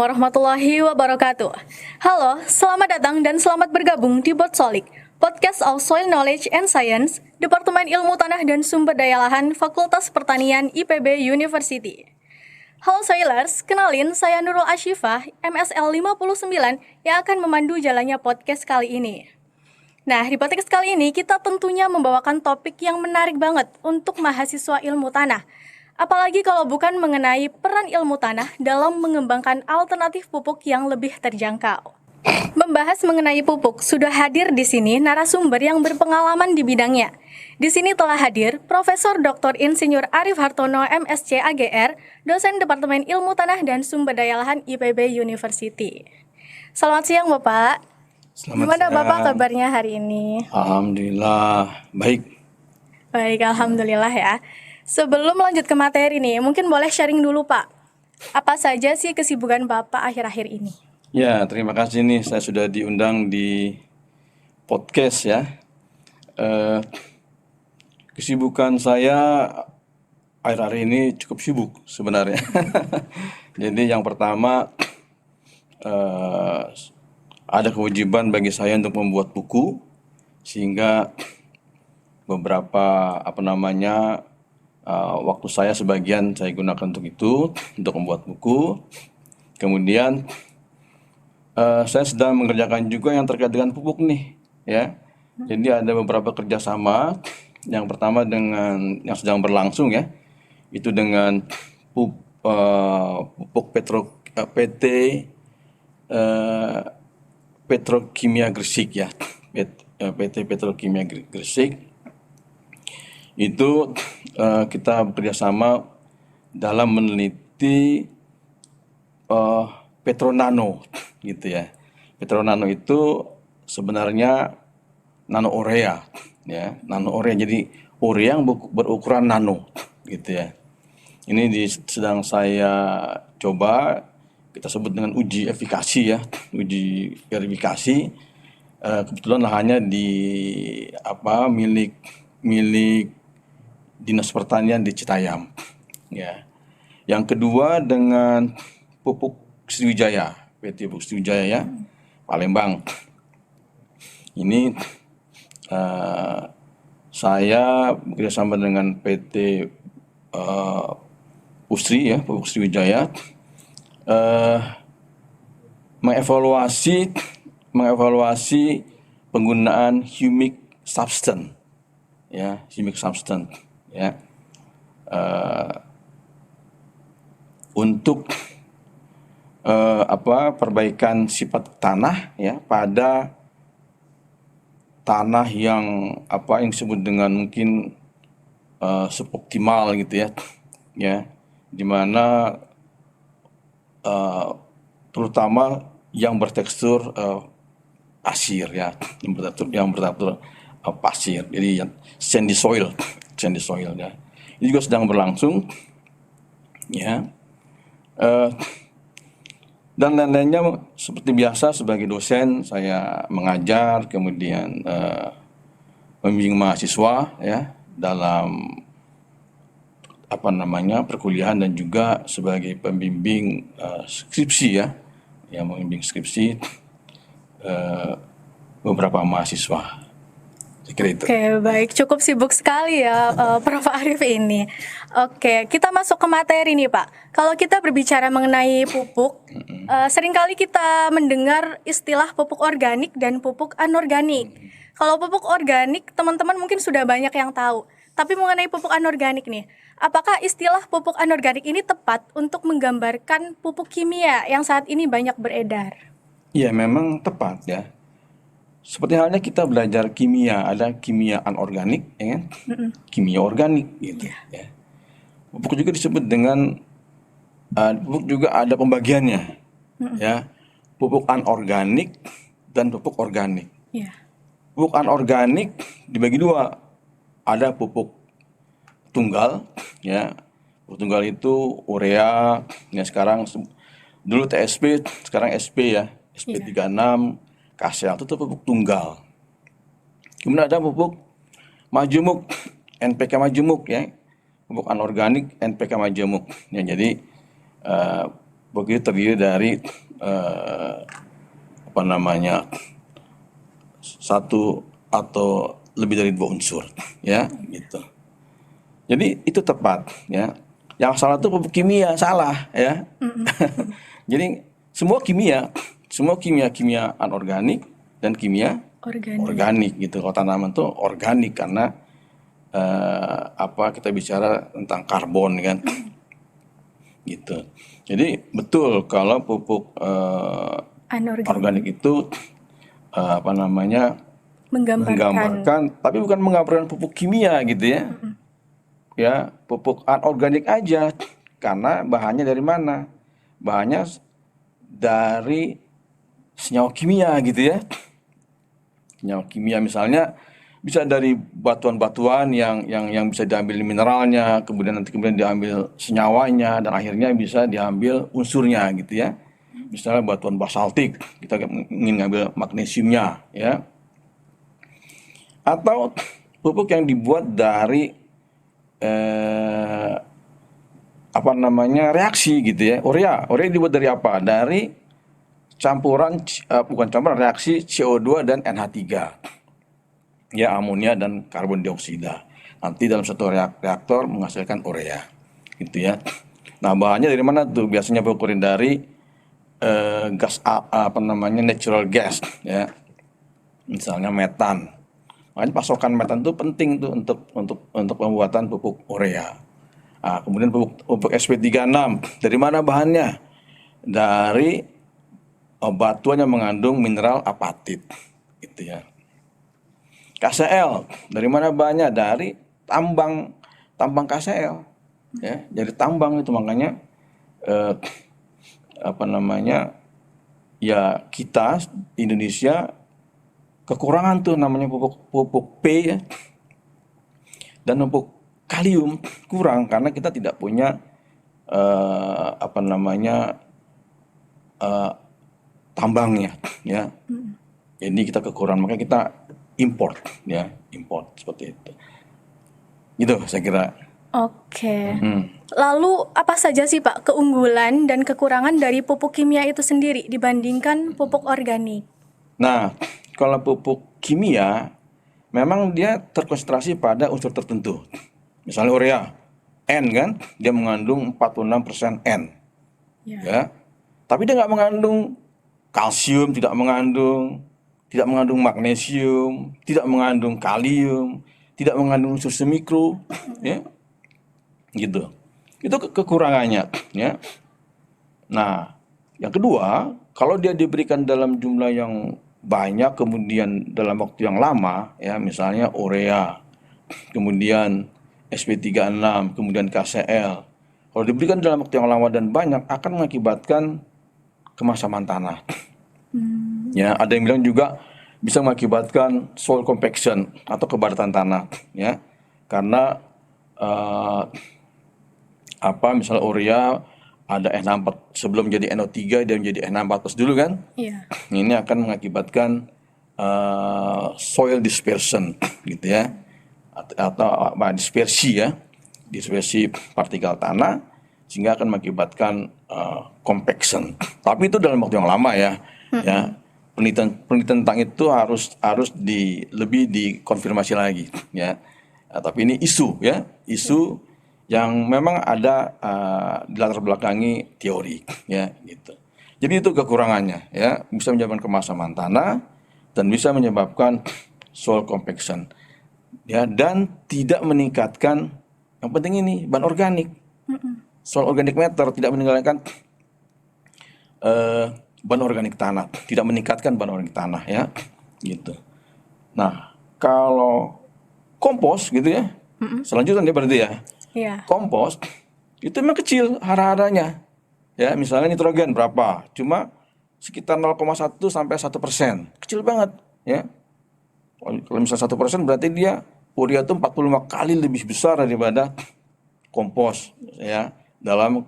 warahmatullahi wabarakatuh. Halo, selamat datang dan selamat bergabung di Botsolik, Podcast of Soil Knowledge and Science, Departemen Ilmu Tanah dan Sumber Daya Lahan, Fakultas Pertanian IPB University. Halo Soilers, kenalin saya Nurul Ashifah, MSL 59 yang akan memandu jalannya podcast kali ini. Nah, di podcast kali ini kita tentunya membawakan topik yang menarik banget untuk mahasiswa ilmu tanah. Apalagi kalau bukan mengenai peran ilmu tanah dalam mengembangkan alternatif pupuk yang lebih terjangkau. Membahas mengenai pupuk, sudah hadir di sini narasumber yang berpengalaman di bidangnya. Di sini telah hadir Profesor Dr. Insinyur Arif Hartono MSc AGR, dosen Departemen Ilmu Tanah dan Sumber Daya Lahan IPB University. Selamat siang Bapak. Gimana siang. Bapak kabarnya hari ini? Alhamdulillah, baik. Baik, alhamdulillah ya. Sebelum lanjut ke materi nih, mungkin boleh sharing dulu Pak. Apa saja sih kesibukan Bapak akhir-akhir ini? Ya, terima kasih nih saya sudah diundang di podcast ya. Kesibukan saya akhir-akhir ini cukup sibuk sebenarnya. Jadi yang pertama ada kewajiban bagi saya untuk membuat buku, sehingga beberapa waktu saya sebagian saya gunakan untuk itu, untuk membuat buku. Kemudian saya sedang mengerjakan juga yang terkait dengan pupuk nih, ya. Jadi ada beberapa kerjasama. Yang pertama dengan yang sedang berlangsung ya, itu dengan pupuk PT Petrokimia Gresik ya, PT Petrokimia Gresik. Itu kita bekerjasama dalam meneliti Petronano gitu ya. Petronano itu sebenarnya nano urea ya, nano urea. Jadi urea yang berukuran nano gitu ya. Ini sedang saya coba, kita sebut dengan uji efikasi ya, uji verifikasi. Kebetulan lahannya di milik Dinas Pertanian di Citayam. Ya. Yang kedua dengan pupuk Sriwijaya, PT Pupuk Sriwijaya ya, Palembang. Ini saya bekerjasama dengan PT Usri ya, Pupuk Sriwijaya, mengevaluasi penggunaan humic substance ya, untuk perbaikan sifat tanah ya, pada tanah yang disebut dengan mungkin suboptimal gitu ya, dimana terutama yang bertekstur pasir ya, yang bertekstur pasir, jadi yang sandy soil ya. Ini juga sedang berlangsung ya. Dan lain-lainnya seperti biasa sebagai dosen saya mengajar, kemudian membimbing mahasiswa ya dalam perkuliahan, dan juga sebagai pembimbing skripsi ya, yang membimbing skripsi beberapa mahasiswa. Oke, baik. Cukup sibuk sekali ya Prof. Arif ini. Oke, kita masuk ke materi nih Pak. Kalau kita berbicara mengenai pupuk, seringkali kita mendengar istilah pupuk organik dan pupuk anorganik. Kalau pupuk organik, teman-teman mungkin sudah banyak yang tahu. Tapi mengenai pupuk anorganik nih, apakah istilah pupuk anorganik ini tepat untuk menggambarkan pupuk kimia yang saat ini banyak beredar? Iya, memang tepat ya. Seperti halnya kita belajar kimia, ada kimia anorganik, ya kan? Kimia organik, gitu ya. Pupuk juga disebut dengan pupuk juga ada pembagiannya, ya. Pupuk anorganik dan pupuk organik. Pupuk anorganik dibagi dua, ada pupuk tunggal, ya. Pupuk tunggal itu urea, ya sekarang dulu TSP, sekarang SP ya, SP36. Kasel itu pupuk tunggal. Kemudian ada pupuk majemuk, NPK majemuk ya, pupuk anorganik NPK majemuk. Ya, jadi pupuk itu terdiri dari apa namanya satu atau lebih dari dua unsur, ya gitu. Jadi itu tepat, ya. Yang salah itu pupuk kimia, salah, ya. Jadi semua kimia anorganik dan kimia organik gitu. Kalau tanaman itu organik karena apa kita bicara tentang karbon kan, gitu. Jadi betul kalau pupuk organik itu apa namanya menggambarkan, tapi bukan menggambarkan pupuk kimia gitu ya. Ya, pupuk anorganik aja. Karena bahannya dari mana? Bahannya dari senyawa kimia gitu ya. Senyawa kimia misalnya bisa dari batuan-batuan yang bisa diambil mineralnya, kemudian diambil senyawanya, dan akhirnya bisa diambil unsurnya gitu ya. Misalnya batuan basaltik, kita ingin ngambil magnesiumnya ya. Atau pupuk yang dibuat dari apa namanya reaksi gitu ya. Urea dibuat dari apa? Dari campuran bukan campuran reaksi CO2 dan NH3. Ya, amonia dan karbon dioksida. Nanti dalam satu reaktor menghasilkan urea. Gitu ya. Nah, bahannya dari mana tuh? Biasanya pupuk dari gas apa namanya natural gas ya. Misalnya metan. Makanya pasokan metan itu penting tuh untuk pembuatan pupuk urea. Nah, kemudian pupuk SP36 dari mana bahannya? Dari batuan yang mengandung mineral apatit, gitu ya. KCl dari mana bahannya? Dari tambang KCl, ya. Jadi tambang itu makanya apa namanya ya kita Indonesia kekurangan tuh namanya pupuk P ya, dan pupuk kalium kurang karena kita tidak punya apa namanya tambangnya ya. Jadi kita kekurangan, makanya kita import ya, import seperti itu. Gitu saya kira. Oke. Lalu apa saja sih Pak keunggulan dan kekurangan dari pupuk kimia itu sendiri dibandingkan pupuk organik? Nah, kalau pupuk kimia memang dia terkonsentrasi pada unsur tertentu. Misalnya urea, N kan, dia mengandung 46% N. Ya. Tapi dia nggak mengandung kalsium, tidak mengandung magnesium, tidak mengandung kalium, tidak mengandung unsur semikro, ya. Gitu. Itu kekurangannya, ya. Nah, yang kedua, kalau dia diberikan dalam jumlah yang banyak kemudian dalam waktu yang lama, ya, misalnya urea, kemudian SP36, kemudian KCl. Kalau diberikan dalam waktu yang lama dan banyak akan mengakibatkan kemasaman tanah. Ya, ada yang bilang juga bisa mengakibatkan soil compaction atau kepadatan tanah, ya. Karena apa misalnya urea ada N64 sebelum jadi NO3 dia menjadi N64 dulu kan? Iya. Ini akan mengakibatkan soil dispersion gitu ya. Atau dispersi ya. Dispersi partikel tanah sehingga akan mengakibatkan compaction. Tapi itu dalam waktu yang lama ya. Ya. Penelitian tentang itu harus lebih dikonfirmasi lagi ya. Tapi ini isu ya, isu yang memang ada di latar belakangi teori ya gitu. Jadi itu kekurangannya ya, bisa menyebabkan kemasaman tanah dan bisa menyebabkan soil compaction ya, dan tidak meningkatkan yang penting ini bahan organik. Soil organic matter tidak meningkatkan bahan organik tanah, tidak meningkatkan bahan organik tanah ya gitu. Nah, kalau kompos gitu ya, selanjutnya berarti ya. Iya. Kompos itu memang kecil hara-haranya. Ya, misalnya nitrogen berapa? Cuma sekitar 0,1 sampai 1%. Kecil banget, ya. Kalau misalnya 1% berarti dia urea itu 45 kali lebih besar daripada kompos, ya, dalam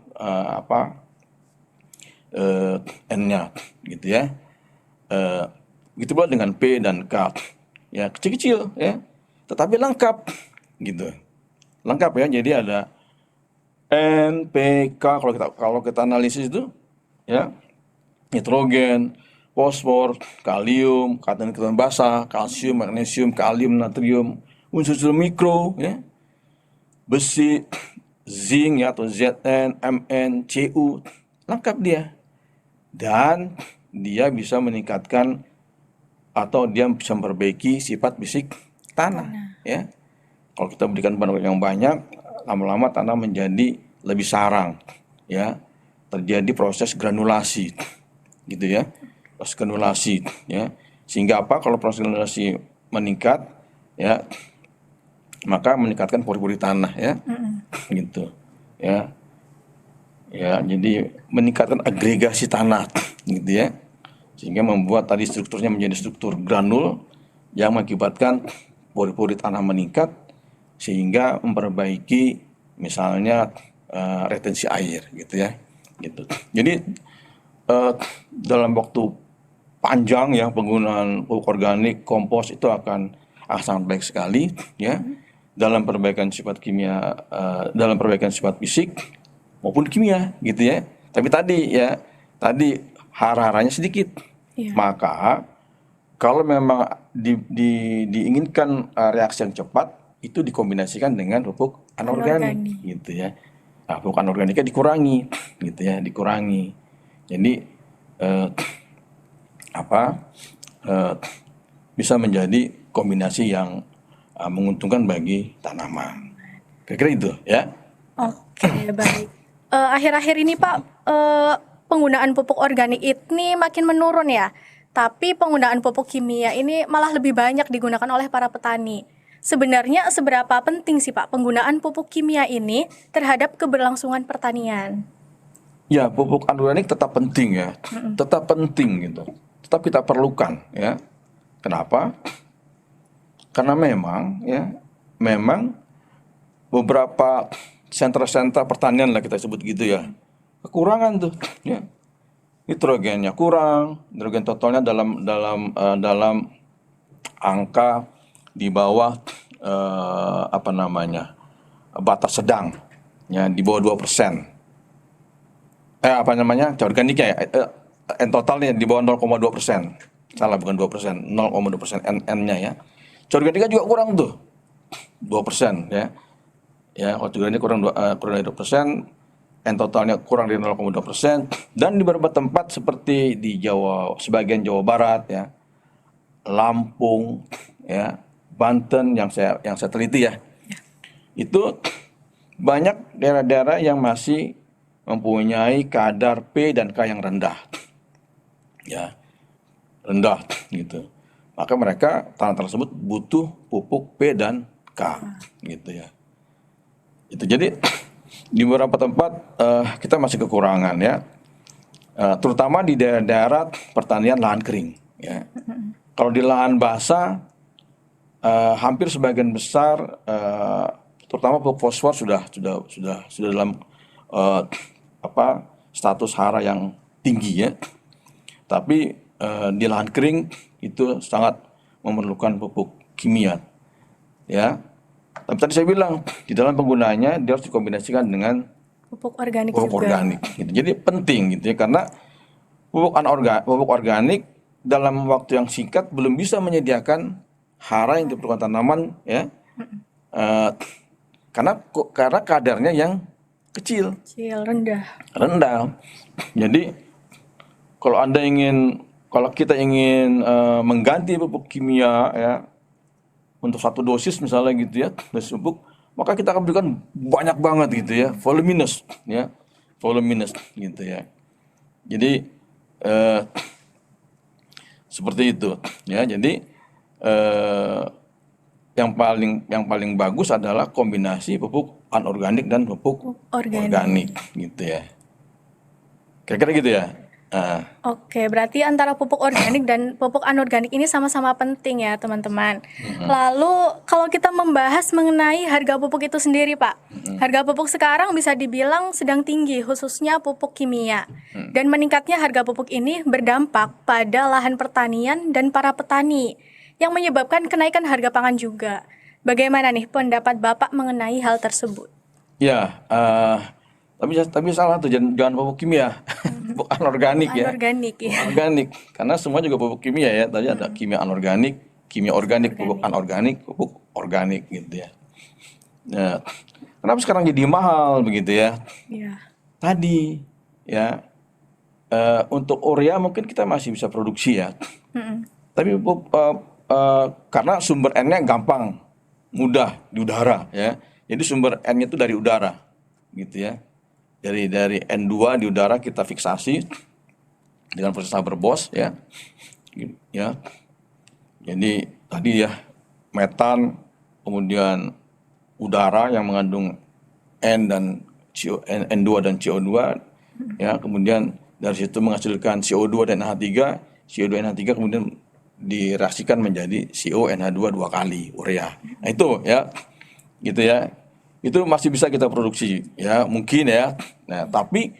N-nya, gitu ya. Begitu pula dengan P dan K, ya kecil-kecil, ya, tetapi lengkap, gitu. Lengkap ya, jadi ada N, P, K. Kalau kita analisis itu ya, nitrogen, fosfor, kalium, karbon basah, kalsium, magnesium, kalium, natrium, unsur-unsur mikro, ya, besi, zinc ya, atau Zn, Mn, Cu, lengkap dia. Dan dia bisa meningkatkan atau dia bisa memperbaiki sifat fisik tanah, ya. Kalau kita berikan bahan yang banyak, lama-lama tanah menjadi lebih sarang, ya. Terjadi proses granulasi, gitu ya. Proses granulasi, ya. Sehingga apa? Kalau proses granulasi meningkat, ya, maka meningkatkan pori-pori tanah, ya. Gitu. Ya. Ya, jadi meningkatkan agregasi tanah, gitu ya. Sehingga membuat tadi strukturnya menjadi struktur granul yang mengakibatkan pori-pori tanah meningkat sehingga memperbaiki misalnya retensi air, gitu ya. Gitu. Jadi dalam waktu panjang ya penggunaan pupuk organik, kompos itu akan sangat baik sekali, ya, dalam perbaikan sifat kimia, dalam perbaikan sifat fisik maupun kimia, gitu ya. Tapi tadi hara-haranya sedikit. Iya. Maka kalau memang diinginkan reaksi yang cepat, itu dikombinasikan dengan pupuk anorganik, Anorganik. gitu ya. Nah, pupuk anorganiknya dikurangi, gitu ya, dikurangi. Jadi bisa menjadi kombinasi yang menguntungkan bagi tanaman. Kira-kira itu, ya. Oke, baik. Akhir-akhir ini Pak, penggunaan pupuk organik ini makin menurun ya. Tapi penggunaan pupuk kimia ini malah lebih banyak digunakan oleh para petani. Sebenarnya seberapa penting sih Pak penggunaan pupuk kimia ini terhadap keberlangsungan pertanian? Ya, pupuk anorganik tetap penting ya, tetap penting gitu, tetap kita perlukan ya. Kenapa? Karena memang beberapa sentra-sentra pertanian lah kita sebut gitu ya, kekurangan tuh, ya. Nitrogennya kurang, nitrogen totalnya dalam angka di bawah batas sedang, ya, di bawah 2%. Organiknya ya, totalnya di bawah 0,2%. Salah, bukan 2%, 0,2% N-nya ya. Organiknya juga kurang tuh, 2%, ya. Ya, organiknya kurang dari 2%, N totalnya kurang dari 0,2%, dan di beberapa tempat seperti di Jawa, sebagian Jawa Barat ya, Lampung ya, Banten yang saya teliti ya. Itu banyak daerah-daerah yang masih mempunyai kadar P dan K yang rendah. Ya, rendah gitu. Maka mereka tanah tersebut butuh pupuk P dan K gitu ya. Itu jadi di beberapa tempat kita masih kekurangan ya. Terutama di daerah-daerah pertanian lahan kering ya. Kalau di lahan basah hampir sebagian besar terutama pupuk fosfor sudah dalam status hara yang tinggi ya. Tapi di lahan kering itu sangat memerlukan pupuk kimia ya. Tapi tadi saya bilang di dalam penggunaannya dia harus dikombinasikan dengan Pupuk organik pupuk juga. organik gitu. Jadi penting gitu ya, karena pupuk organik dalam waktu yang singkat belum bisa menyediakan hara yang diperlukan tanaman ya. Karena kadarnya yang kecil, rendah. Jadi kalau kita ingin mengganti pupuk kimia ya untuk satu dosis misalnya gitu ya, dosis pupuk, maka kita akan berikan banyak banget gitu ya, voluminous gitu ya. Jadi seperti itu ya. Jadi yang paling bagus adalah kombinasi pupuk anorganik dan pupuk organik gitu ya. Kira-kira gitu ya. Oke, berarti antara pupuk organik dan pupuk anorganik ini sama-sama penting ya teman-teman. Lalu kalau kita membahas mengenai harga pupuk itu sendiri Pak, harga pupuk sekarang bisa dibilang sedang tinggi khususnya pupuk kimia. Dan meningkatnya harga pupuk ini berdampak pada lahan pertanian dan para petani yang menyebabkan kenaikan harga pangan juga. Bagaimana nih pendapat Bapak mengenai hal tersebut? Ya, tapi salah tuh, jangan pupuk kimia. pupuk anorganik ya. Anorganik ya. Organik, karena semua juga pupuk kimia ya. Tadi ada kimia anorganik, kimia organik, pupuk anorganik, pupuk organik gitu ya. Nah, kenapa sekarang jadi mahal begitu ya? Iya. Tadi ya, untuk urea mungkin kita masih bisa produksi ya. Tapi karena sumber N-nya gampang, mudah di udara ya. Jadi sumber N-nya itu dari udara, gitu ya. Dari N2 di udara kita fiksasi dengan proses Haber-Bosch ya. Ya. Jadi tadi ya metan, kemudian udara yang mengandung N dan N2 dan CO2 ya, kemudian dari situ menghasilkan CO2 dan NH3, CO2 NH3 kemudian direaksikan menjadi CONH2 dua kali urea. Nah itu ya, gitu ya. Itu masih bisa kita produksi ya, mungkin ya. Nah, tapi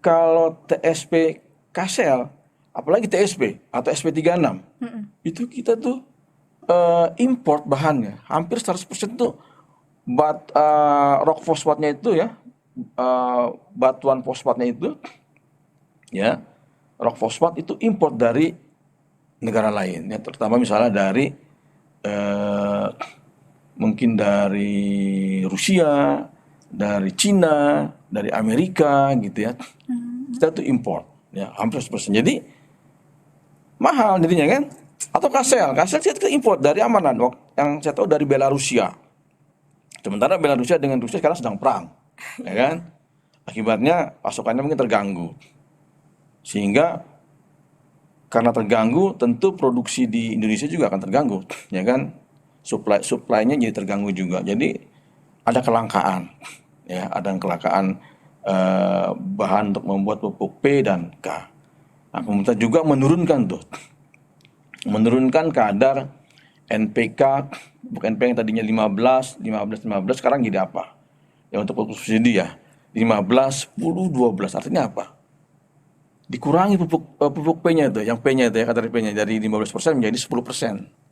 kalau TSP KSL, apalagi TSP atau SP36, itu kita tuh import bahannya. Hampir 100% tuh rock fosfatnya itu ya, batuan fosfatnya itu ya, rock fosfat itu import dari negara lain ya, terutama misalnya dari mungkin dari Rusia, dari Cina, dari Amerika gitu ya. Kita tuh import ya, hampir 100%. Jadi mahal jadinya kan. Atau KSL kita import dari mana? Yang saya tahu dari Belarusia. Sementara Belarusia dengan Rusia sekarang sedang perang, ya kan? Akibatnya pasokannya mungkin terganggu. Sehingga karena terganggu, tentu produksi di Indonesia juga akan terganggu, ya kan? Supply-nya jadi terganggu juga. Jadi ada kelangkaan, ya, ada kelangkaan bahan untuk membuat pupuk P dan K. Nah, pemerintah juga menurunkan kadar NPK, pupuk NPK yang tadinya 15 sekarang jadi apa? Ya untuk pupuk subsidi ya, 15, 10, 12, artinya apa? Dikurangi pupuk P-nya itu, yang P-nya itu ya, kadar P-nya dari 15% menjadi 10%.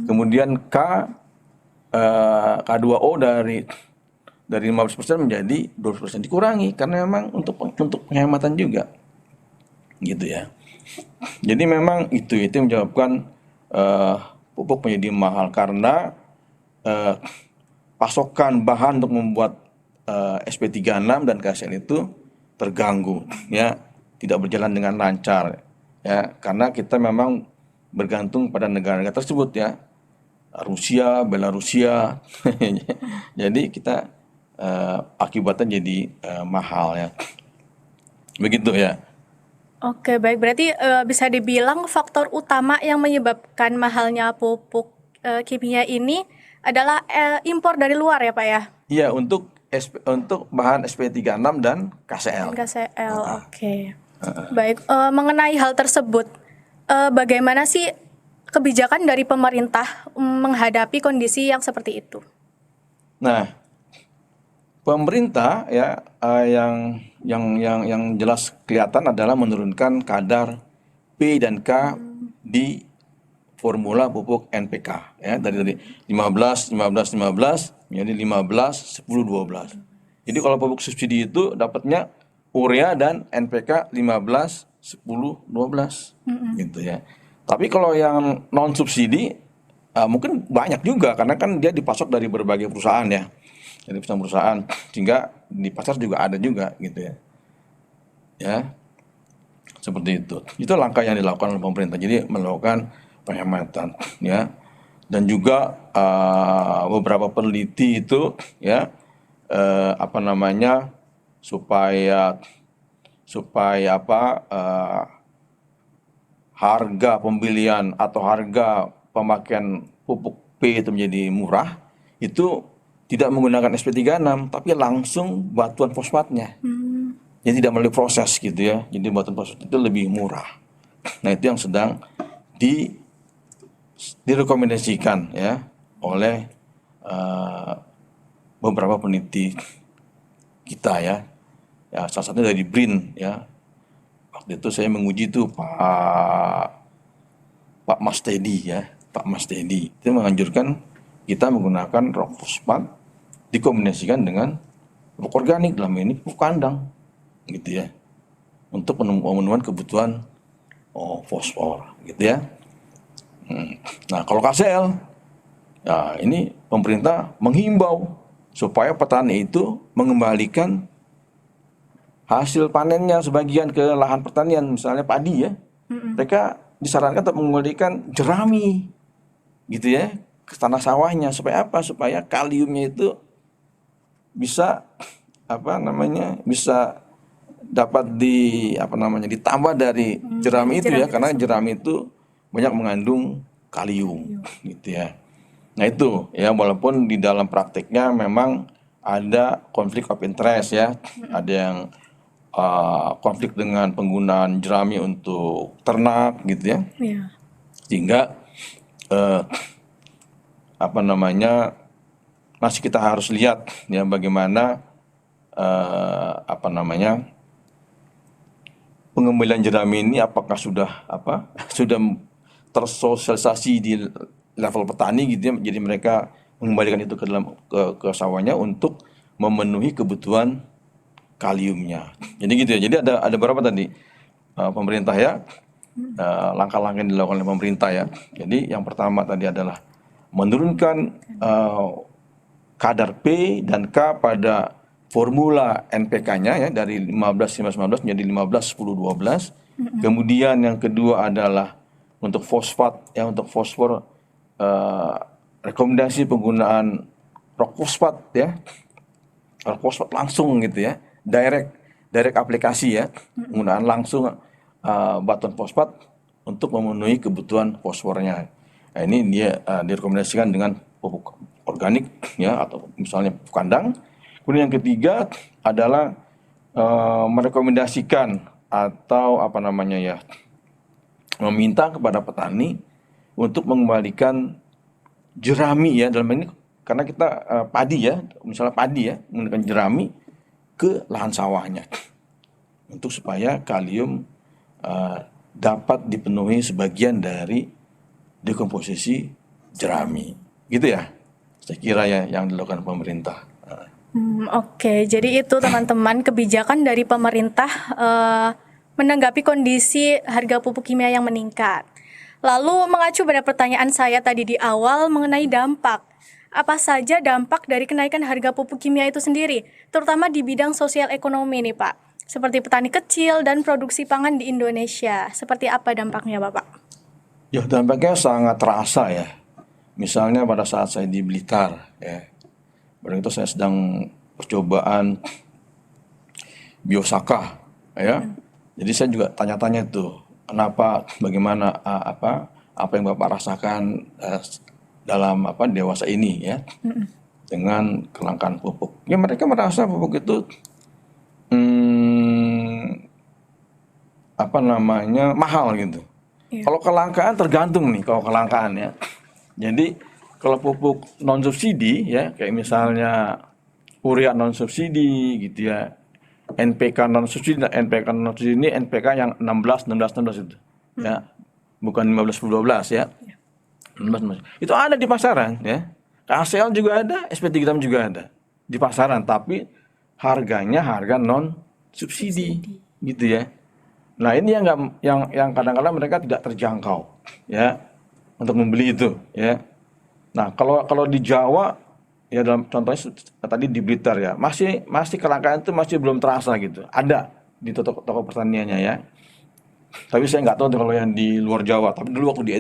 Kemudian K2O dari 15% menjadi 12%, dikurangi karena memang untuk penghematan juga. Gitu ya. Jadi memang itu yang menyebabkan pupuk menjadi mahal karena pasokan bahan untuk membuat SP36 dan KSL itu terganggu ya, tidak berjalan dengan lancar ya, karena kita memang bergantung pada negara-negara tersebut ya, Rusia, Belarusia. Jadi kita akibatnya jadi mahal ya, begitu ya. Oke, baik. Berarti bisa dibilang faktor utama yang menyebabkan mahalnya pupuk kimia ini adalah impor dari luar ya, Pak ya? Iya, untuk bahan SP36 dan KCL. KCL, oke. Baik, mengenai hal tersebut, bagaimana sih kebijakan dari pemerintah menghadapi kondisi yang seperti itu? Nah, pemerintah ya, yang jelas kelihatan adalah menurunkan kadar P dan K di formula pupuk NPK ya, dari 15 menjadi 15, 10, 12. Jadi kalau pupuk subsidi itu dapatnya urea dan NPK 15, 10, 12 gitu ya. Tapi kalau yang non subsidi mungkin banyak juga karena kan dia dipasok dari berbagai perusahaan ya. Dari perusahaan sehingga di pasar juga ada juga gitu ya. Ya. Seperti itu. Itu langkah yang dilakukan oleh pemerintah. Jadi melakukan penghematan ya. Dan juga beberapa peneliti itu ya supaya harga pembelian atau harga pemakaian pupuk P itu menjadi murah, itu tidak menggunakan SP36 tapi langsung batuan fosfatnya. Jadi tidak melalui proses gitu ya. Jadi batuan fosfat itu lebih murah. Nah, itu yang sedang direkomendasikan ya oleh beberapa peneliti kita ya. Ya, salah satunya dari BRIN ya. Waktu itu saya menguji tuh Pak Mas Teddy ya. Pak Mas Teddy itu menganjurkan kita menggunakan rock fosfat dikombinasikan dengan pupuk organik, dalam ini pupuk kandang gitu ya. untuk pemenuhan kebutuhan fosfor gitu ya. Nah, kalau KCL, ya ini pemerintah menghimbau supaya petani itu mengembalikan hasil panennya sebagian ke lahan pertanian, misalnya padi ya. Mereka disarankan untuk mengembalikan jerami gitu ya ke tanah sawahnya, supaya apa? Supaya kaliumnya itu bisa bisa dapat ditambah dari jerami itu ya, karena jerami itu banyak mengandung kalium gitu ya. Nah itu ya, walaupun di dalam praktiknya memang ada konflik of interest ya, ada yang konflik dengan penggunaan jerami untuk ternak gitu ya, sehingga masih kita harus lihat ya bagaimana pengembalian jerami ini apakah sudah tersosialisasi di level petani gitu ya, jadi mereka mengembalikan itu ke sawahnya untuk memenuhi kebutuhan kaliumnya. Jadi gitu ya. Jadi ada berapa tadi pemerintah ya, langkah-langkah yang dilakukan oleh pemerintah ya. Jadi yang pertama tadi adalah menurunkan kadar P dan K pada formula NPK-nya ya, dari 15-15-19 menjadi 15-10-12. Kemudian yang kedua adalah untuk fosfat ya, untuk fosfor rekomendasi penggunaan rock fosfat ya, rock fosfat langsung gitu ya, direct aplikasi ya, penggunaan langsung batuan fosfat untuk memenuhi kebutuhan fosfornya. Nah, ini dia direkomendasikan dengan pupuk organik ya, atau misalnya pupuk kandang. Kemudian yang ketiga adalah merekomendasikan atau meminta kepada petani untuk mengembalikan jerami ya, dalam ini karena kita padi ya, misalnya padi ya, menggunakan jerami ke lahan sawahnya untuk supaya kalium dapat dipenuhi sebagian dari dekomposisi jerami gitu ya, saya kira ya yang dilakukan pemerintah. Oke, jadi itu teman-teman kebijakan dari pemerintah menanggapi kondisi harga pupuk kimia yang meningkat. Lalu mengacu pada pertanyaan saya tadi di awal mengenai dampak. Apa saja dampak dari kenaikan harga pupuk kimia itu sendiri, terutama di bidang sosial ekonomi nih Pak, seperti petani kecil dan produksi pangan di Indonesia. Seperti apa dampaknya Bapak? Ya, dampaknya sangat terasa ya. Misalnya pada saat saya di Blitar ya, pada itu saya sedang percobaan biosaka ya. Jadi saya juga tanya-tanya tuh, kenapa, bagaimana apa yang Bapak rasakan dalam dewasa ini ya, dengan kelangkaan pupuk. Ya mereka merasa pupuk itu mahal gitu. Kalau kelangkaan tergantung nih, kalau kelangkaan ya. Jadi kalau pupuk non subsidi ya, kayak misalnya urea non subsidi gitu ya, NPK non subsidi ini NPK yang 16 itu ya, bukan 15-12 ya, 16. Itu ada di pasaran ya, KCL juga ada, SP3 juga ada di pasaran, tapi harganya harga non subsidi gitu ya. Nah ini yang kadang-kadang mereka tidak terjangkau ya untuk membeli itu ya. Nah kalau di Jawa ya, dalam contohnya tadi di Blitar ya, masih kelangkaan itu masih belum terasa gitu. Ada di toko pertaniannya ya. Tapi saya nggak tahu kalau yang di luar Jawa. Tapi dulu waktu di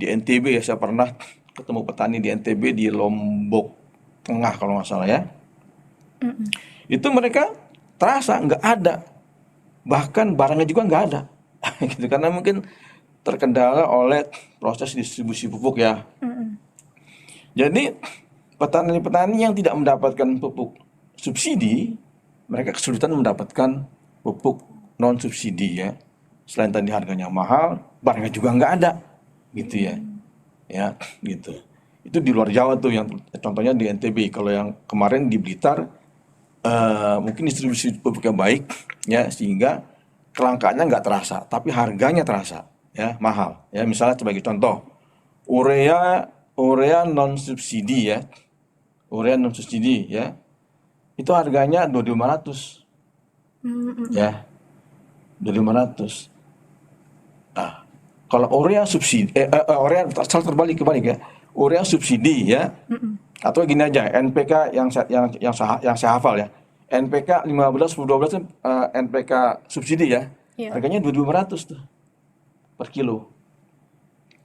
NTB ya, saya pernah ketemu petani di NTB, di Lombok Tengah kalau nggak salah ya. Itu mereka terasa nggak ada. Bahkan barangnya juga nggak ada. Gitu, karena mungkin terkendala oleh proses distribusi pupuk ya. Jadi petani-petani yang tidak mendapatkan pupuk subsidi, mereka kesulitan mendapatkan pupuk non subsidi ya. Selain tadi harganya mahal, barangnya juga nggak ada, gitu ya. Ya, gitu. Itu di luar Jawa tuh, yang contohnya di NTB. Kalau yang kemarin di Blitar, mungkin distribusi pupuknya baik, ya, sehingga kelangkaannya nggak terasa, tapi harganya terasa, ya, mahal. Ya, misalnya sebagai contoh, urea non subsidi ya. Urea non subsidi ya, itu harganya 2.500 ya. 2.500. Nah, kalau urea subsidi, urea salah kebalik ya. Urea subsidi ya. Atau gini aja, NPK yang saya hafal ya. NPK 15 10 12 itu NPK subsidi ya. Iya. Harganya 2.500 tuh per kilo.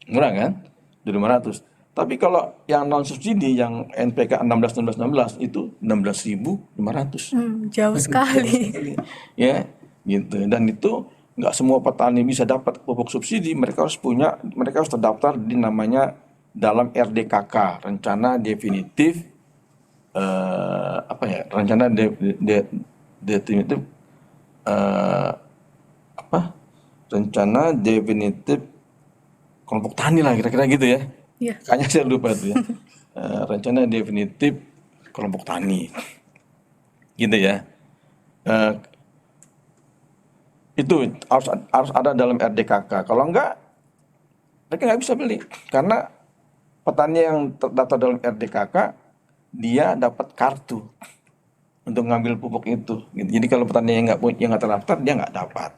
Murah kan? 2.500. Tapi kalau yang non subsidi yang NPK 16 itu 16.500. Jauh sekali. Ya, gitu. Dan itu nggak semua petani bisa dapat pupuk subsidi. Mereka harus terdaftar di namanya dalam RDKK, rencana definitif rencana definitif rencana definitif kelompok tani lah, kira-kira gitu ya. Iya. Kayaknya saya lupa itu ya. Rencana definitif kelompok tani, gitu ya. Itu harus ada dalam RDKK. Kalau enggak, mereka nggak bisa beli karena petani yang terdaftar dalam RDKK dia dapat kartu untuk ngambil pupuk itu. Gitu. Jadi kalau petani yang nggak terdaftar dia nggak dapat,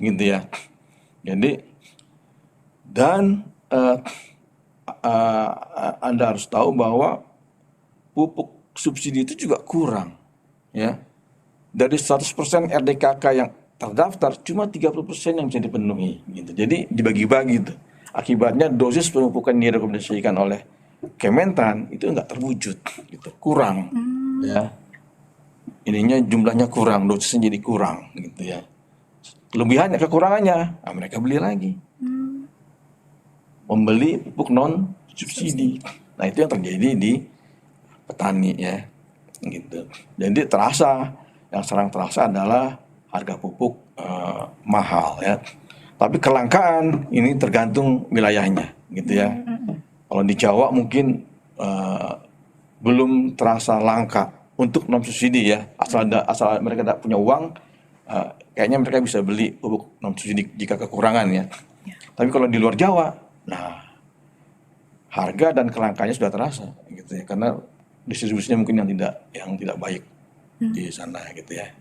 gitu ya. Jadi Anda harus tahu bahwa pupuk subsidi itu juga kurang, ya. Dari 100% RDKK yang terdaftar cuma 30% yang bisa dipenuhi, gitu. Jadi dibagi-bagi tuh. Akibatnya dosis pemupukan yang direkomendasikan oleh Kementan itu nggak terwujud, gitu, kurang, ya. Ininya jumlahnya kurang, dosisnya jadi kurang, gitu ya. Kelebihannya, kekurangannya, mereka beli lagi, membeli pupuk non subsidi. Nah itu yang terjadi di petani ya, gitu. Jadi yang serang terasa adalah harga pupuk mahal ya. Tapi kelangkaan ini tergantung wilayahnya, gitu ya. Kalau di Jawa mungkin belum terasa langka untuk non subsidi ya. Asal mereka tidak punya uang, kayaknya mereka bisa beli pupuk non subsidi jika kekurangan ya. Tapi kalau di luar Jawa, nah harga dan kelangkaannya sudah terasa, gitu ya. Karena distribusinya mungkin yang tidak baik di sana, gitu ya.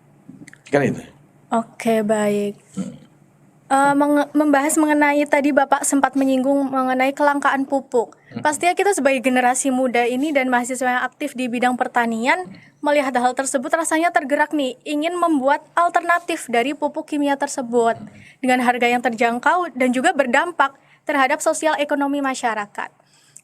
Kan itu. Oke, baik. Membahas mengenai tadi Bapak sempat menyinggung mengenai kelangkaan pupuk. Pastinya kita sebagai generasi muda ini dan mahasiswa yang aktif di bidang pertanian melihat hal tersebut rasanya tergerak nih, ingin membuat alternatif dari pupuk kimia tersebut dengan harga yang terjangkau dan juga berdampak terhadap sosial ekonomi masyarakat.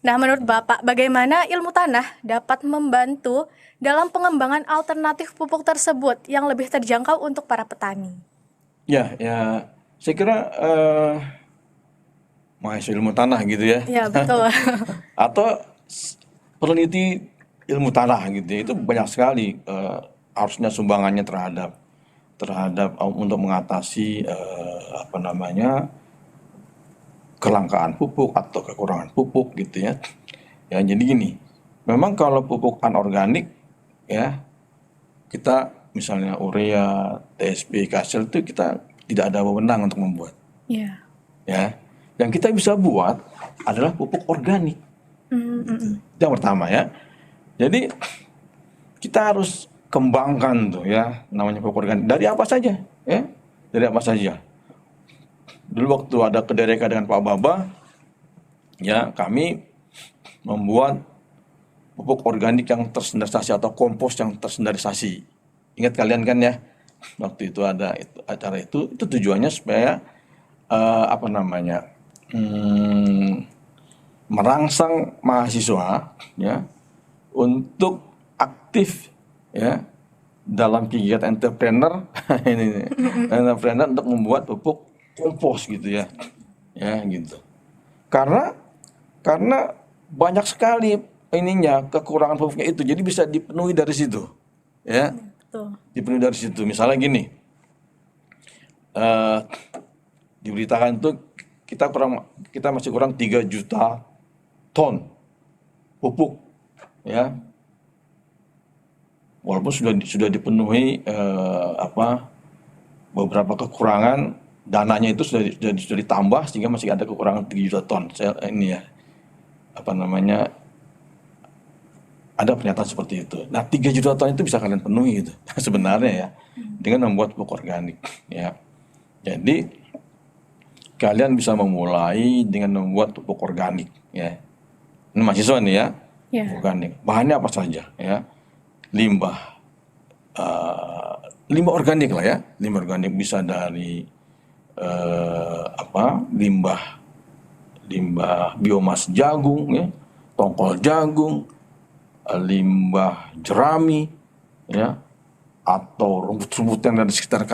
Nah, menurut Bapak, bagaimana ilmu tanah dapat membantu dalam pengembangan alternatif pupuk tersebut yang lebih terjangkau untuk para petani? Ya, saya kira mahasiswa ilmu tanah gitu ya. Ya, betul. Atau peneliti ilmu tanah gitu ya. Itu banyak sekali harusnya sumbangannya terhadap untuk mengatasi kelangkaan pupuk atau kekurangan pupuk gitu ya. Ya jadi gini, memang kalau pupuk anorganik ya, kita misalnya urea, TSP, Kasel itu kita tidak ada wewenang untuk membuat. Iya. Ya, yang kita bisa buat adalah pupuk organik. Gitu. Itu yang pertama ya. Jadi kita harus kembangkan tuh ya namanya pupuk organik dari apa saja ya, dari apa saja. Dulu waktu ada kedereka dengan Pak Baba, ya kami membuat pupuk organik yang terstandarisasi atau kompos yang terstandarisasi. Ingat kalian kan ya, waktu itu ada acara itu tujuannya supaya merangsang mahasiswa ya untuk aktif ya dalam kegiatan entrepreneur untuk membuat pupuk kompos gitu ya gitu. Karena banyak sekali kekurangan pupuknya itu, jadi bisa dipenuhi dari situ ya. Betul. Dipenuhi dari situ. Misalnya gini, diberitakan itu kita masih kurang 3 juta ton pupuk ya, walaupun sudah dipenuhi beberapa kekurangan, dananya itu sudah ditambah sehingga masih ada kekurangan 3 juta ton. Ada pernyataan seperti itu. Nah, 3 juta ton itu bisa kalian penuhi itu sebenarnya ya, dengan membuat pupuk organik ya. Jadi kalian bisa memulai dengan membuat pupuk organik ya. Ini mahasiswa nih ya, Ya. organik. Bahannya apa saja ya? Limbah, limbah organik lah ya. Limbah organik bisa dari limbah biomas jagung ya, tongkol jagung, limbah jerami ya, atau rumput-rumput yang ada di sekitar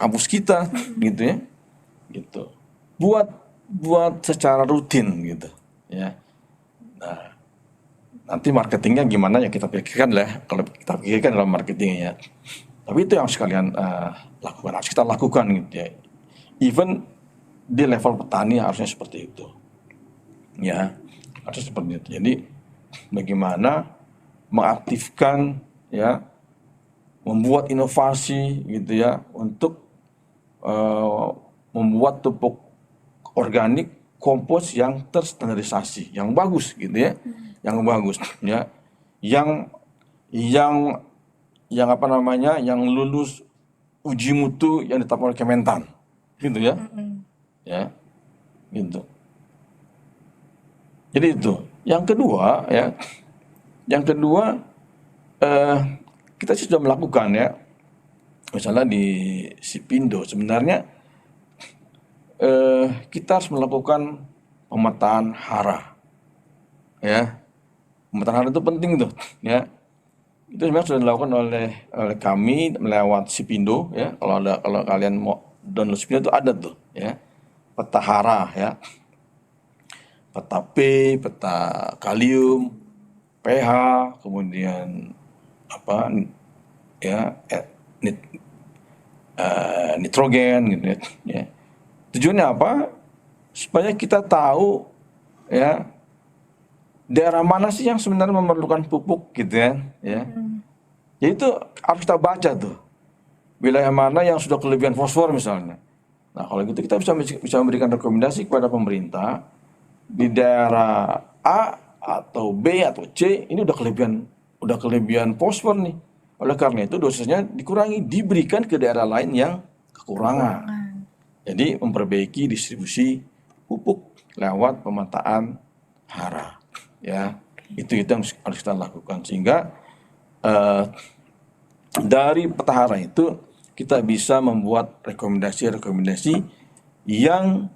kampus kita gitu ya, gitu. Buat secara rutin gitu ya. Nah, nanti marketingnya gimana ya kita pikirkan lah, kalau kita pikirkan dalam marketingnya. Tapi itu yang harus kalian lakukan, harus kita lakukan gitu ya. Even di level petani harusnya seperti itu. Ya, harus seperti itu. Jadi bagaimana mengaktifkan ya, membuat inovasi gitu ya untuk membuat pupuk organik kompos yang terstandarisasi, yang bagus gitu ya, yang bagus ya, yang yang lulus uji mutu yang ditetapkan oleh Kementan, gitu ya, ya, gitu. Jadi itu. Yang kedua ya, kita sudah melakukan ya, misalnya di Sipindo sebenarnya kita harus melakukan pemetaan hara, ya. Pemetaan hara itu penting tuh, ya. Itu sebenarnya sudah dilakukan oleh kami lewat Sipindo, ya. Kalau kalian mau download Sipindo itu ada tuh, ya. Peta hara, ya. Peta P, peta kalium, pH, kemudian nitrogen gitu ya. Tujuannya apa? Supaya kita tahu ya daerah mana sih yang sebenarnya memerlukan pupuk gitu ya. Jadi itu harus kita baca tuh. Wilayah mana yang sudah kelebihan fosfor misalnya. Nah, kalau gitu kita bisa memberikan rekomendasi kepada pemerintah di daerah A atau B atau C ini udah kelebihan fosfor nih. Oleh karena itu dosisnya dikurangi, diberikan ke daerah lain yang kekurangan. Jadi memperbaiki distribusi pupuk lewat pemetaan hara, ya. Itu yang harus kita lakukan sehingga dari peta hara itu kita bisa membuat rekomendasi yang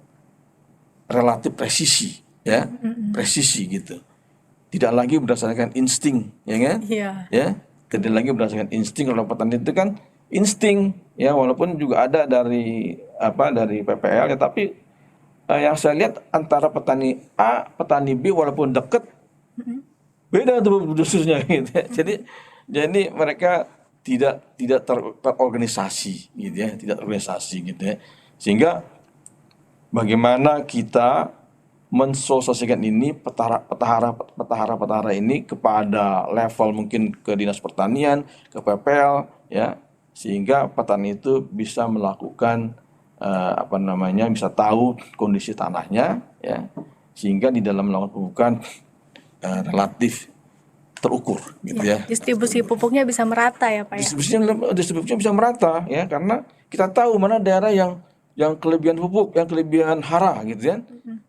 relatif presisi, ya, presisi gitu. Tidak lagi berdasarkan insting, ya kan? Ya, tidak lagi berdasarkan insting. Kalau petani itu kan insting, ya, walaupun juga ada dari PPL ya, tapi yang saya lihat antara petani A, petani B walaupun dekat beda tuh dosisnya gitu ya. Jadi mereka tidak terorganisasi gitu ya, tidak terorganisasi gitu ya. Sehingga bagaimana kita mensosialisasikan ini peta hara ini kepada level mungkin ke Dinas Pertanian, ke PPL ya, sehingga petani itu bisa melakukan bisa tahu kondisi tanahnya ya, sehingga di dalam melakukan pemupukan relatif terukur gitu ya. Distribusi pupuknya bisa merata ya Pak ya. Distribusinya bisa merata ya, karena kita tahu mana daerah yang kelebihan pupuk, yang kelebihan hara gitu ya.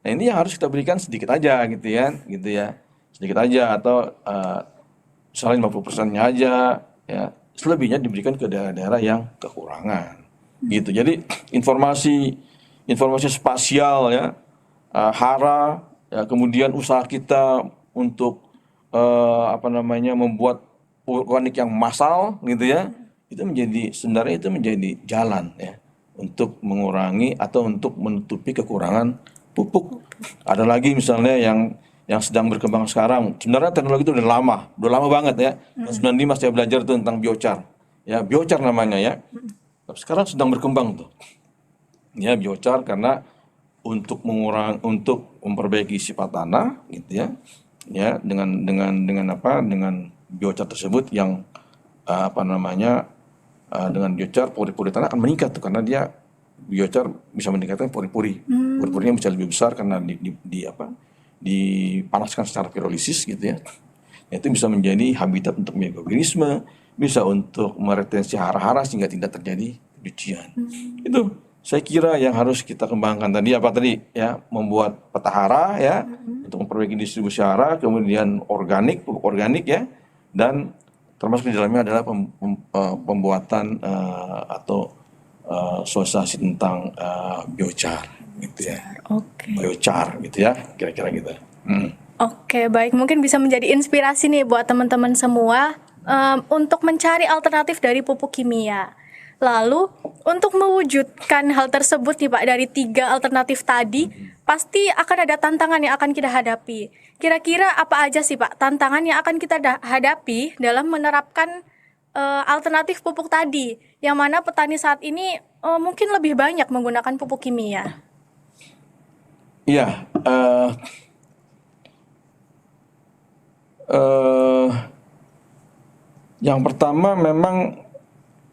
Nah, ini yang harus kita berikan sedikit aja gitu ya. Sedikit aja atau misalnya 50%-nya aja ya. Selebihnya diberikan ke daerah-daerah yang kekurangan. Gitu. Jadi informasi spasial ya, hara ya, kemudian usaha kita untuk membuat organik yang massal gitu ya. Itu sebenarnya menjadi jalan ya untuk mengurangi atau untuk menutupi kekurangan pupuk. Ada lagi misalnya yang sedang berkembang sekarang. Sebenarnya teknologi itu udah lama banget ya. Tahun 95 saya belajar tuh tentang biochar. Ya, biochar namanya ya. Tapi sekarang sedang berkembang tuh. Ya, biochar karena untuk memperbaiki sifat tanah gitu ya. Ya, dengan biochar tersebut yang dengan biochar pori-pori tanah akan meningkat tuh, karena dia biochar bisa meningkatkan pori-pori. Pori-porinya bisa lebih besar karena dipanaskan secara pirolisis gitu ya. Itu bisa menjadi habitat untuk mikroorganisme, bisa untuk meretensi hara-hara sehingga tidak terjadi pencucian. Itu saya kira yang harus kita kembangkan tadi apa tadi ya, membuat peta hara ya, untuk memperbaiki distribusi hara, kemudian pupuk organik ya, dan termasuk di dalamnya adalah pembuatan atau sosialisasi tentang biochar gitu ya, Oke. biochar gitu ya, kira-kira gitu. Oke, baik. Mungkin bisa menjadi inspirasi nih buat teman-teman semua untuk mencari alternatif dari pupuk kimia. Lalu, untuk mewujudkan hal tersebut nih Pak, dari 3 alternatif tadi, pasti akan ada tantangan yang akan kita hadapi. Kira-kira apa aja sih Pak tantangan yang akan kita hadapi dalam menerapkan alternatif pupuk tadi, yang mana petani saat ini mungkin lebih banyak menggunakan pupuk kimia? Iya, yang pertama memang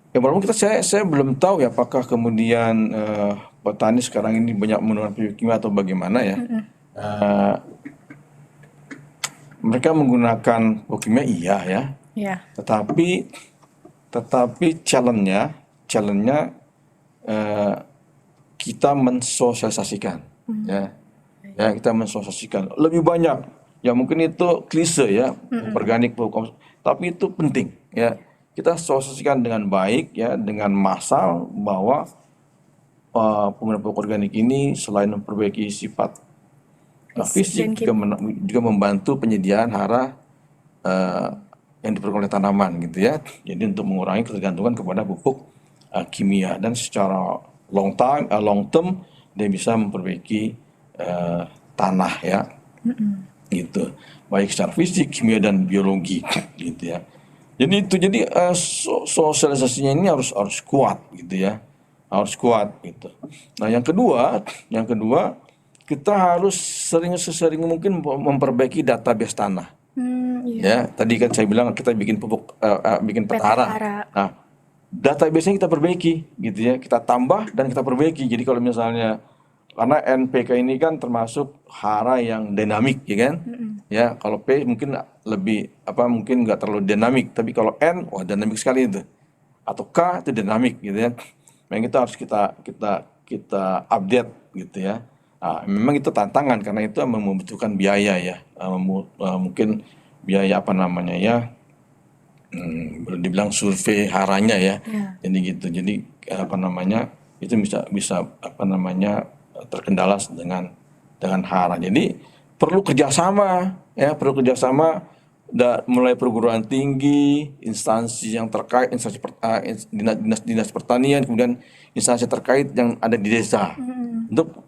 ya walaupun saya belum tahu ya apakah kemudian petani sekarang ini banyak menggunakan pupuk kimia atau bagaimana ya. Mereka menggunakan pupuk kimia iya ya, Ya. tetapi challenge-nya kita mensosialisasikan ya. Ya, kita mensosialisasikan lebih banyak. Ya mungkin itu klise ya, organik, tapi itu penting ya. Kita sosialisasikan dengan baik ya, dengan massal bahwa penggunaan pupuk organik ini selain memperbaiki sifat fisik juga membantu penyediaan hara yang diperlukan oleh tanaman gitu ya. Jadi untuk mengurangi ketergantungan kepada pupuk kimia, dan secara long term dia bisa memperbaiki tanah ya, gitu, baik secara fisik, kimia dan biologi gitu ya. Jadi sosialisasinya ini harus kuat gitu ya, harus kuat gitu. Nah yang kedua kita harus sesering mungkin memperbaiki database tanah. Ya, tadi kan saya bilang kita bikin bikin peta hara. Nah, database-nya kita perbaiki gitu ya, kita tambah dan kita perbaiki. Jadi kalau misalnya, karena NPK ini kan termasuk hara yang dinamik ya kan. Ya, kalau P mungkin lebih mungkin nggak terlalu dinamik, tapi kalau N wah dinamik sekali itu. Atau K itu dinamik gitu ya. Memang itu harus kita update gitu ya. Nah, memang itu tantangan karena itu membutuhkan biaya ya. Mungkin biaya boleh dibilang survei haranya ya. Jadi gitu. Jadi itu bisa terkendala dengan hara. Jadi perlu kerjasama ya, mulai perguruan tinggi, instansi yang terkait, dinas pertanian, kemudian instansi terkait yang ada di desa untuk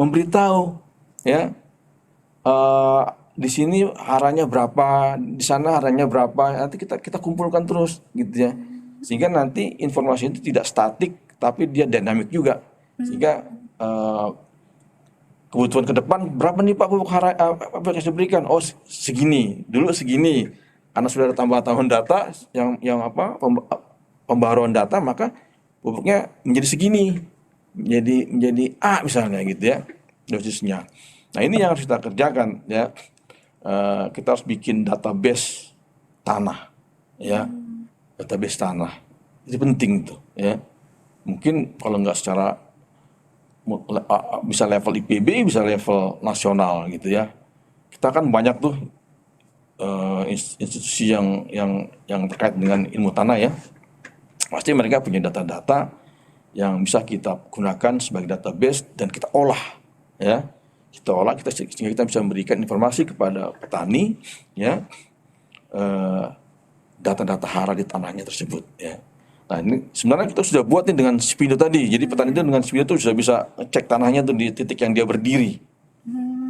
memberitahu ya, di sini haranya berapa, di sana haranya berapa, nanti kita kumpulkan terus gitu ya, sehingga nanti informasi itu tidak statik tapi dia dinamik juga, sehingga kebutuhan ke depan berapa nih Pak pupuk hara apa yang saya berikan, oh segini dulu, segini, karena sudah ada tambahan data yang pembaruan data, maka pupuknya menjadi segini, menjadi A misalnya gitu ya dosisnya. Nah ini yang harus kita kerjakan ya. Kita harus bikin database tanah ya, database tanah itu penting tuh ya. Mungkin kalau nggak secara bisa level IPB, bisa level nasional gitu ya. Kita kan banyak tuh institusi yang terkait dengan ilmu tanah ya. Pasti mereka punya data-data yang bisa kita gunakan sebagai database dan kita olah ya. Sehingga kita bisa memberikan informasi kepada petani ya, data-data hara di tanahnya tersebut ya. Nah ini sebenarnya kita sudah buat nih dengan Spido tadi. Jadi petani itu dengan Spido itu sudah bisa cek tanahnya tuh di titik yang dia berdiri.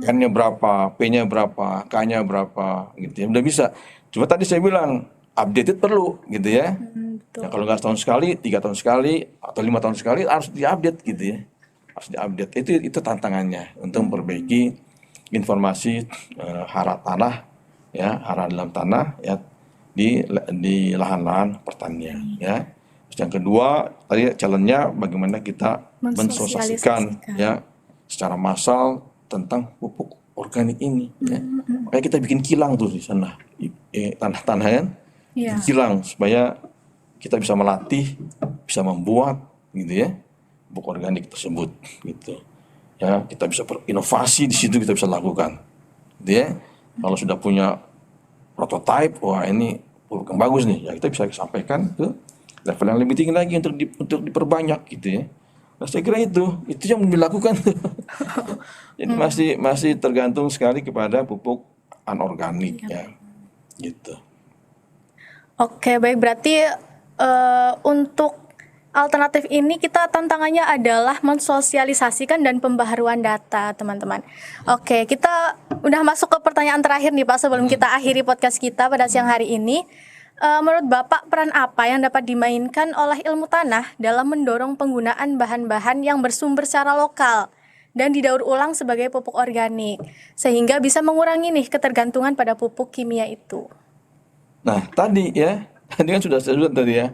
N-nya berapa, P-nya berapa, K-nya berapa gitu ya. Udah bisa. Cuma tadi saya bilang updated perlu gitu ya. Ya kalau nggak setahun sekali, 3 tahun sekali, atau 5 tahun sekali harus diupdate gitu ya. Harus diupdate. Itu tantangannya untuk memperbaiki informasi hara tanah ya, hara dalam tanah ya, di lahan-lahan pertanian ya. Terus yang kedua tadi challenge-nya bagaimana kita mensosialisasikan ya secara massal tentang pupuk organik ini ya. Makanya kita bikin kilang tuh di sana, tanah-tanah kan, kilang supaya kita bisa melatih, bisa membuat gitu ya, pupuk organik tersebut gitu. Ya, kita bisa berinovasi di situ, kita bisa lakukan. Gitu ya. Kalau sudah punya prototype, wah ini pupuk yang bagus nih, ya kita bisa sampaikan ke level yang lebih tinggi lagi untuk diperbanyak gitu ya. Nah, saya kira itu yang dilakukan. Jadi masih tergantung sekali kepada pupuk anorganik ya, gitu. Oke, baik, berarti untuk alternatif ini kita tantangannya adalah mensosialisasikan dan pembaharuan data, teman-teman. Oke, kita udah masuk ke pertanyaan terakhir nih Pak sebelum kita akhiri podcast kita pada siang hari ini. Menurut Bapak, peran apa yang dapat dimainkan oleh ilmu tanah dalam mendorong penggunaan bahan-bahan yang bersumber secara lokal dan didaur ulang sebagai pupuk organik, sehingga bisa mengurangi nih ketergantungan pada pupuk kimia itu? Nah, tadi kan sudah saya sebut tadi ya.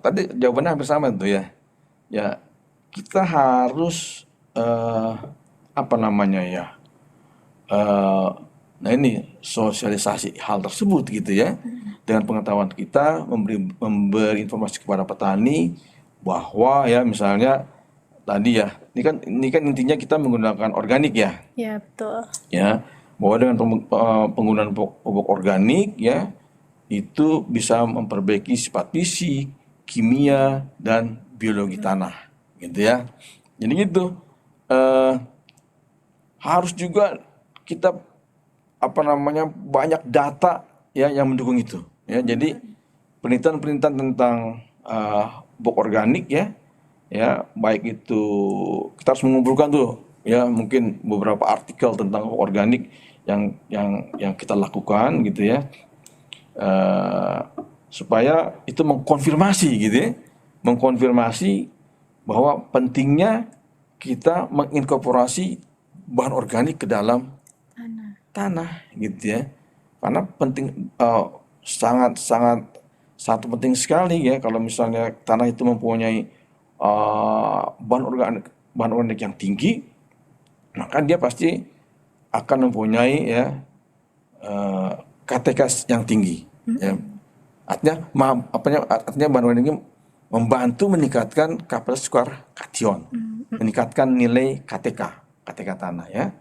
Tadi jawabannya hampir sama tuh ya. Ya, kita harus apa namanya ya? Nah ini sosialisasi hal tersebut gitu ya. Dengan pengetahuan kita memberi informasi kepada petani bahwa ya misalnya tadi ya, ini kan intinya kita menggunakan organik ya. Ya, betul. Ya, bahwa dengan penggunaan pupuk organik ya itu bisa memperbaiki sifat fisik, kimia dan biologi tanah gitu ya. Jadi gitu. Harus juga kita banyak data ya yang mendukung itu ya. Jadi penelitian tentang pupuk organik ya baik itu kita harus mengumpulkan tuh ya mungkin beberapa artikel tentang pupuk organik yang kita lakukan gitu ya, supaya itu mengkonfirmasi gitu ya, bahwa pentingnya kita menginkorporasi bahan organik ke dalam tanah gitu ya, karena penting, sangat satu penting sekali ya kalau misalnya tanah itu mempunyai bahan organik yang tinggi, maka dia pasti akan mempunyai ya KTK yang tinggi ya. Artinya bahan organik ini membantu meningkatkan kapasitas tukar kation, meningkatkan nilai KTK tanah ya.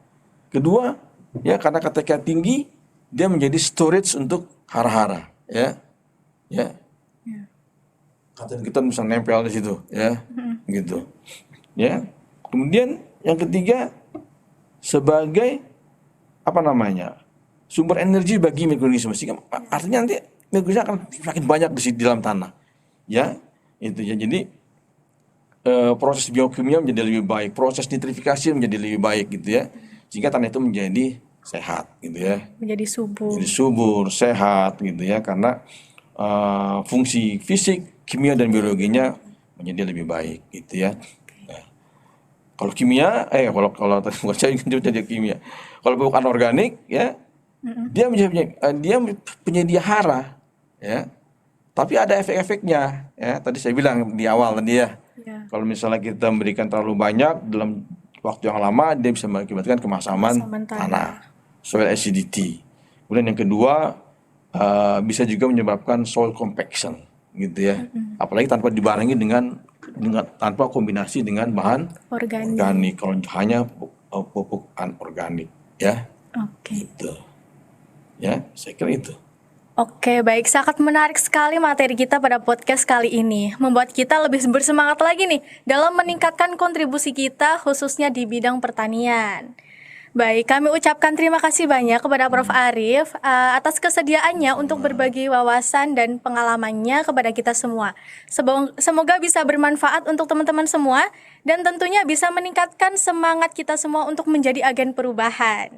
Kedua, ya karena KTK tinggi, dia menjadi storage untuk hara-hara ya. Kita bisa nempel di situ ya. Gitu. Ya. Kemudian yang ketiga, sebagai sumber energi bagi mikroorganisme, sehingga artinya nanti mikroorganisme akan semakin banyak di dalam tanah. Ya, itu ya. Jadi proses biokimia menjadi lebih baik, proses nitrifikasi menjadi lebih baik gitu ya, sehingga tanah itu menjadi sehat gitu ya, menjadi subur, sehat gitu ya, karena fungsi fisik, kimia dan biologinya menjadi lebih baik gitu ya. Nah, kalau kimia, kalau tadi jadi kimia, kalau pupuk anorganik ya, dia penyedia hara ya, tapi ada efek-efeknya ya. Tadi saya bilang di awal tadi ya. Kalau misalnya kita memberikan terlalu banyak dalam waktu yang lama, dia bisa mengakibatkan kemasaman tanah, soil acidity. Kemudian yang kedua, bisa juga menyebabkan soil compaction gitu ya. Apalagi tanpa dibarengi tanpa kombinasi dengan bahan organik. Kalau hanya pupuk anorganik ya. Gitu. Ya, saya kira itu. Oke, baik. Sangat menarik sekali materi kita pada podcast kali ini. Membuat kita lebih bersemangat lagi nih dalam meningkatkan kontribusi kita khususnya di bidang pertanian. Baik, kami ucapkan terima kasih banyak kepada Prof. Arief atas kesediaannya untuk berbagi wawasan dan pengalamannya kepada kita semua. Semoga bisa bermanfaat untuk teman-teman semua dan tentunya bisa meningkatkan semangat kita semua untuk menjadi agen perubahan.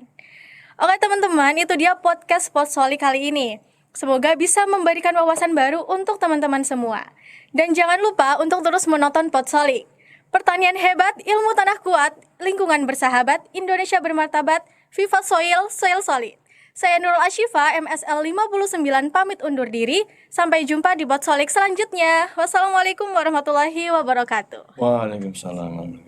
Oke teman-teman, itu dia podcast Podsolik kali ini. Semoga bisa memberikan wawasan baru untuk teman-teman semua. Dan jangan lupa untuk terus menonton Podsolik. Pertanian hebat, ilmu tanah kuat, lingkungan bersahabat, Indonesia bermartabat, Viva Soil, Soil Solid. Saya Nurul Ashifa, MSL 59 pamit undur diri. Sampai jumpa di Podsolik selanjutnya. Wassalamualaikum warahmatullahi wabarakatuh. Waalaikumsalam.